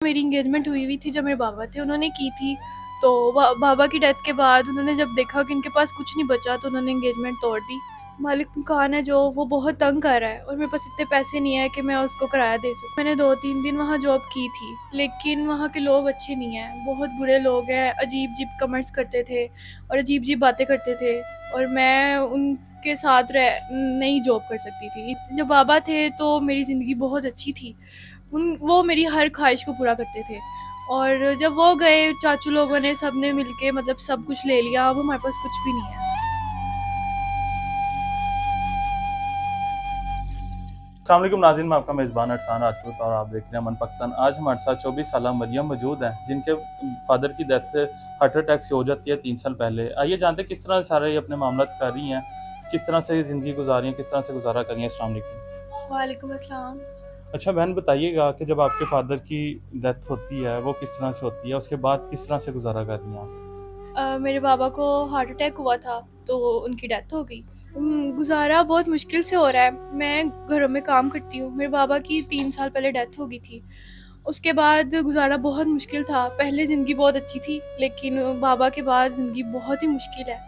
मेरी एंगेजमेंट हुई हुई थी जब मेरे बाबा थे, उन्होंने की थी। तो बाबा की डेथ के बाद उन्होंने जब देखा कि इनके पास कुछ नहीं बचा तो उन्होंने एंगेजमेंट तोड़ दी। मालिक मकान है जो, वो बहुत तंग कर रहा है और मेरे पास इतने पैसे नहीं है कि मैं उसको किराया दे सकूँ। मैंने 2-3 दिन वहाँ जॉब की थी, लेकिन वहाँ के लोग अच्छे नहीं हैं, बहुत बुरे लोग हैं, अजीब-अजीब कमेंट्स करते थे और अजीब-अजीब बातें करते थे और मैं उनके साथ नहीं जॉब कर सकती थी। जब बाबा थे तो मेरी ज़िंदगी बहुत अच्छी थी। वो मेरी हर ख्वाहिश को पूरा करते थे और जब वो गए, चाचू लोगों ने सबने मिलके मतलब सब कुछ ले लिया, अब हमारे पास कुछ भी नहीं है। अस्सलाम वालेकुम नाज़रीन, मैं आपका मेज़बान अरसान राजपूत और आप देख रहे हैं अमन पाकिस्तान। आज हमारे साथ 24 साला मरियम मौजूद हैं, जिनके फादर की डेथ हार्ट अटैक से हो जाती है 3 साल पहले। आइए जानते हैं किस तरह से सारे ये अपने मामलात कर रही हैं, किस तरह से ज़िंदगी गुजार रही हैं, किस तरह से गुज़ारा कर रही हैं। अस्सलाम वालेकुम। वालेकुम अस्सलाम। अच्छा बहन, बताइएगा कि जब आपके फादर की डेथ होती है, वो किस तरह से होती है? उसके बाद किस तरह से गुज़ारा कर रही हैं आप? मेरे बाबा को हार्ट अटैक हुआ था तो उनकी डेथ हो गई। गुज़ारा बहुत मुश्किल से हो रहा है। मैं घरों में काम करती हूँ। मेरे बाबा की 3 साल पहले डेथ हो गई थी। उसके बाद गुज़ारा बहुत मुश्किल था। पहले ज़िंदगी बहुत अच्छी थी, लेकिन बाबा के बाद ज़िंदगी बहुत ही मुश्किल है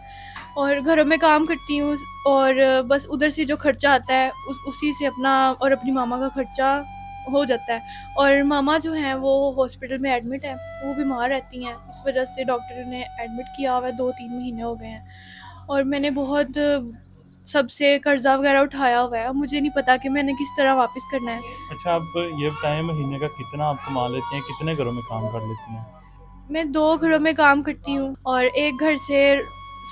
और घरों में काम करती हूँ और बस उधर से जो खर्चा आता है उसी से अपना और अपनी मामा का खर्चा हो जाता है। और मामा जो हैं वो हॉस्पिटल में एडमिट है, वो बीमार रहती हैं, इस वजह से डॉक्टर ने एडमिट किया हुआ है, 2-3 महीने हो गए हैं और मैंने बहुत सबसे कर्जा वगैरह उठाया हुआ है। अब मुझे नहीं पता कि मैंने किस तरह वापस करना है। अच्छा, आप ये बताएँ महीने का कितना आप कमा लेती हैं? कितने घरों में काम कर लेती हैं? मैं 2 घरों में काम करती हूँ और एक घर से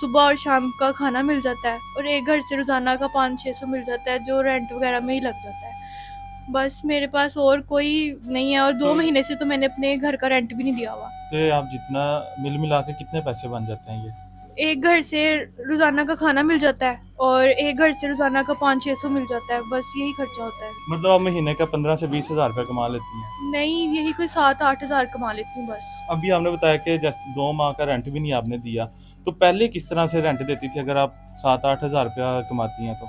सुबह और शाम का खाना मिल जाता है और एक घर से रोज़ाना का 500-600 मिल जाता है, जो रेंट वगैरह में ही लग जाता है। बस मेरे पास और कोई नहीं है और 2 तो महीने से तो मैंने अपने घर का रेंट भी नहीं दिया हुआ। तो आप जितना मिल मिला के कितने पैसे बन जाते हैं ये? एक घर से रोज़ाना का खाना मिल जाता है और एक घर से रोज़ाना का 500-600 मिल जाता है, बस यही खर्चा होता है। मतलब आप महीने का 15 से 20 हज़ार रुपए कमा लेती हैं। नहीं, यही कोई 7-8 हज़ार कमा लेती हूँ बस। अभी आपने बताया कि जैसे 2 माह का रेंट भी नहीं आपने दिया, तो पहले किस तरह से रेंट देती थी अगर आप 7-8 हज़ार रुपया कमाती हैं तो?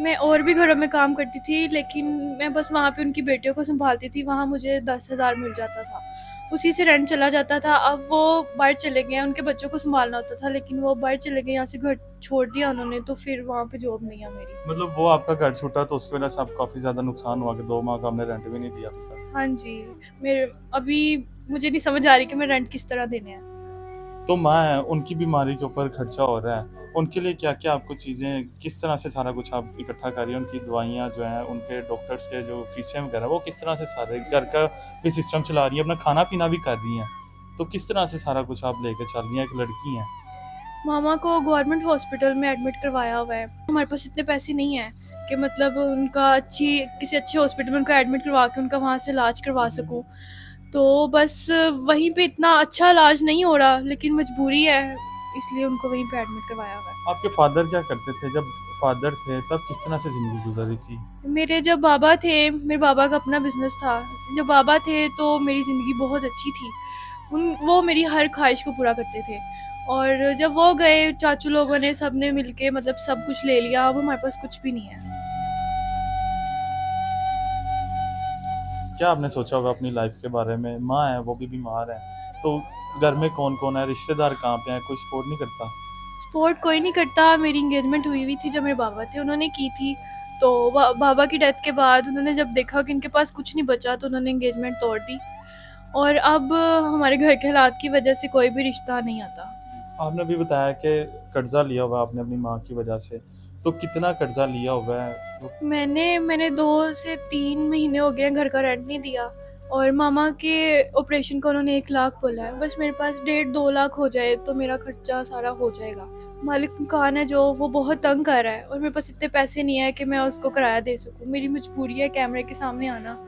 मैं और भी घरों में काम करती थी, लेकिन मैं बस वहाँ पे उनकी बेटियों को सँभालती थी, वहाँ मुझे 10,000 मिल जाता था। उसी से रेंट चला जाता था। अब वो बाहर चले गए हैं, उनके बच्चों को सँभालना होता था, लेकिन वो बाहर चले गए, यहाँ से घर छोड़ दिया उन्होंने, तो फिर वहाँ पे जॉब नहीं है मेरी। मतलब वो आपका घर छूटा तो उसकी वजह से आपको काफ़ी ज़्यादा नुकसान हुआ कि 2 माह का आपने रेंट भी नहीं दिया अभी तक। हाँ जी, मेरे अभी मुझे नहीं समझ आ रही कि मैं रेंट किस तरह देने हैं। तो माँ है, उनकी बीमारी के ऊपर खर्चा हो रहा है, उनके लिए क्या-क्या आपको चीज़ें किस तरह से सारा कुछ आप इकट्ठा कर रही हैं? उनकी दवाइयाँ जो हैं, उनके डॉक्टर्स के जो फीसें वगैरह वो किस तरह से सारे घर का भी सिस्टम चला रही हैं, अपना खाना-पीना भी कर रही हैं। तो किस तरह से सारा कुछ आप लेके चल रही हैं, एक लड़की हैं? मामा को गवर्नमेंट हॉस्पिटल में एडमिट करवाया हुआ है। हमारे पास इतने पैसे नहीं हैं कि मतलब उनका किसी अच्छे हॉस्पिटल में उनका एडमिट करवा के उनका वहाँ से इलाज करवा सकूँ। तो बस वहीं पे इतना अच्छा इलाज नहीं हो रहा, लेकिन मजबूरी है, इसलिए उनको वहीं पे एडमिट करवाया हुआ है। आपके फादर क्या करते थे? जब फादर थे तब किस तरह से ज़िंदगी गुज़री थी? मेरे जब बाबा थे, मेरे बाबा का अपना बिज़नेस था। जब बाबा थे तो मेरी ज़िंदगी बहुत अच्छी थी। वो मेरी हर ख्वाहिश को पूरा करते थे और जब वो गए, चाचू लोगों ने सबने मिलके मतलब सब कुछ ले लिया, अब हमारे पास कुछ भी नहीं है। क्या आपने सोचा होगा अपनी लाइफ़ के बारे में? माँ है, वो भी बीमार हैं, तो घर में कौन-कौन है? रिश्तेदार कहाँ पे हैं? कोई सपोर्ट नहीं करता? सपोर्ट कोई नहीं करता। मेरी एंगेजमेंट हुई हुई थी जब मेरे बाबा थे, उन्होंने की थी। तो बाबा की डेथ के बाद उन्होंने जब देखा कि इनके पास कुछ नहीं बचा तो उन्होंने एंगेजमेंट तोड़ दी और अब हमारे घर के हालात की वजह से कोई भी रिश्ता नहीं आता। आपने अभी बताया कि कर्ज़ा लिया हुआ है आपने अपनी माँ की वजह से, तो कितना कर्ज़ा लिया हुआ है? वो मैंने 2 से 3 महीने हो गए हैं घर का रेंट नहीं दिया और मामा के ऑपरेशन का उन्होंने 1 लाख बोला है। बस मेरे पास 1.5-2 लाख हो जाए तो मेरा खर्चा सारा हो जाएगा। मालिक मकान है जो, वो बहुत तंग कर रहा है और मेरे पास इतने पैसे नहीं है कि मैं उसको किराया दे सकूँ। मेरी मजबूरी है कैमरे के सामने आना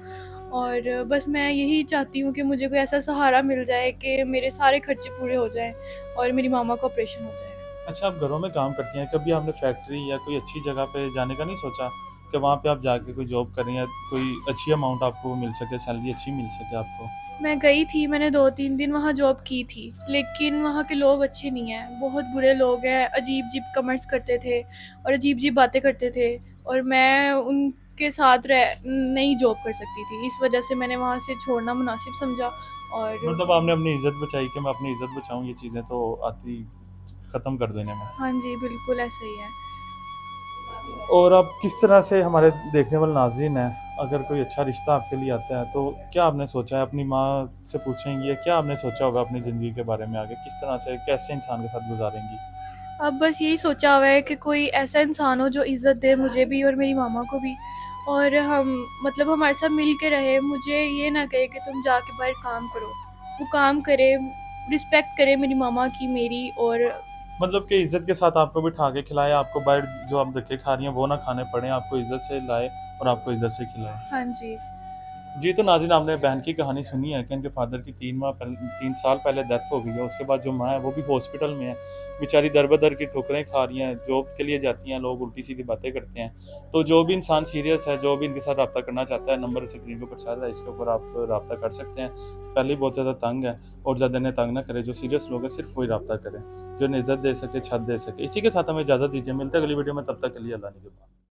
और बस मैं यही चाहती हूँ कि मुझे कोई ऐसा सहारा मिल जाए कि मेरे सारे खर्चे पूरे हो जाएँ और मेरी मामा का ऑपरेशन हो जाए। अच्छा, आप घरों में काम करती हैं, कभी आपने फैक्ट्री या कोई अच्छी जगह पे जाने का नहीं सोचा कि वहाँ पे आप जाके कोई जॉब करें या कोई अच्छी अमाउंट आपको मिल सके, सैलरी अच्छी मिल सके आपको? मैं गई थी, मैंने 2-3 दिन वहाँ जॉब की थी, लेकिन वहाँ के लोग अच्छे नहीं हैं, बहुत बुरे लोग हैं, अजीब-अजीब कमेंट्स करते थे और अजीब-अजीब बातें करते थे और मैं उन के साथ नहीं जॉब कर सकती थी। इस वजह से मैंने वहाँ से छोड़ना मुनासिब समझा। और मतलब आपने अपनी इज़्ज़त बचाई कि मैं अपनी इज़्ज़त बचाऊँ, ये चीज़ें तो आती ख़त्म कर देने में। हाँ जी, बिल्कुल ऐसा ही है। और आप किस तरह से हमारे देखने वाले नाज़रीन हैं, अगर कोई अच्छा रिश्ता आपके लिए आता है, तो क्या आपने सोचा है? अपनी माँ से पूछेंगी या क्या आपने सोचा होगा अपनी ज़िंदगी के बारे में आगे? किस तरह से, कैसे इंसान के साथ गुज़ारेंगी? अब बस यही सोचा हुआ है कि कोई ऐसा इंसान हो जो इज़्ज़त दे मुझे भी और मेरी मामा को भी, और हम मतलब हमारे साथ मिल के रहे। मुझे ये ना कहे कि तुम जाके बाहर काम करो, वो काम करे, रिस्पेक्ट करे मेरी मामा की, मेरी। और मतलब कि इज़्ज़त के साथ आपको बिठा के खिलाए, आपको बाहर जो आप धक्के खा रही हैं, वो ना खाने पड़ें, आपको इज़्ज़त से लाए और आपको इज़्ज़त से खिलाए। हाँ जी। जी, तो नाज़रीन आपने बहन की कहानी सुनी है कि उनके फ़ादर की 3 साल पहले डेथ हो गई है। उसके बाद जो माँ है वो भी हॉस्पिटल में है। बेचारी दर-बदर की ठोकरें खा रही हैं, जॉब के लिए जाती हैं, लोग उल्टी-सीधी बातें करते हैं। तो जो भी इंसान सीरियस है, जो भी इनके साथ राब्ता करना चाहता है, नंबर स्क्रीन के ऊपर चल रहा है, इसके ऊपर आप राब्ता कर सकते हैं। पहले ही बहुत ज़्यादा तंग है और ज़्यादा इन्हें तंग ना करें, जो सीरियस लोग हैं सिर्फ़ वही राब्ता करें, जो इन्हें इज़्ज़त दे सके, छत दे सके। इसी के साथ हमें इजाज़त दीजिए, मिलते हैं अगली वीडियो में, तब तक के लिए अल्लाह निगहबान।